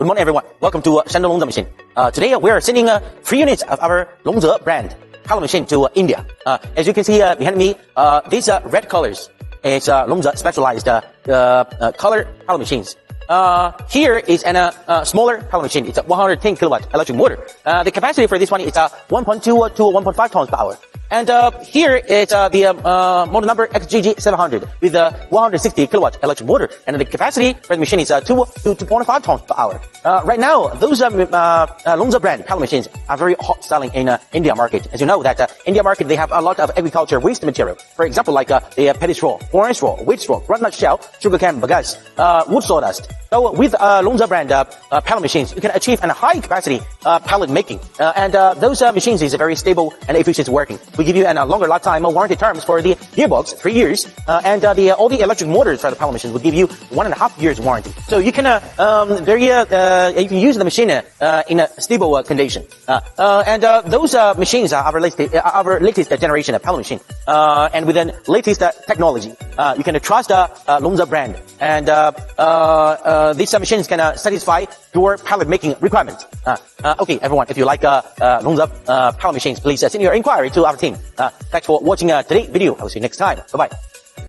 Good morning, everyone. Welcome to Shandong Longze machine. Today we are sending 3 units of our Longze brand pellet machine to India. As you can see behind me, these red colors is Longze specialized color pellet machines. Here is a smaller pellet machine. It's a 110 kilowatt electric motor. The capacity for this one is 1.2 to 1.5 tons per hour. And here is the model number XGJ700 with a 160 kilowatt electric motor, and the capacity for the machine is 2 to 2.5 tons per hour. Right now, those Longze brand pellet machines are very hot selling in India market. As you know that India market, they have a lot of agriculture waste material. For example, like the pellet straw, corn straw, wheat straw, groundnut shell, sugarcane bagasse, wood sawdust. So with Longze brand pellet machines, you can achieve a high capacity pellet making, and those machines is very stable and efficient working. We give you a longer lifetime warranty terms for the gearbox, 3 years, and all the electric motors for the pellet machines will give you 1.5 years warranty. So you can you can use the machine in a stable condition. And those machines are our latest generation of pellet machine, and with the latest technology. You can trust Longze brand, and these machines can satisfy your pellet making requirements. Okay, everyone, if you like Longze pellet machines, please send your inquiry to our team. Thanks for watching today's video. I will see you next time. Bye-bye.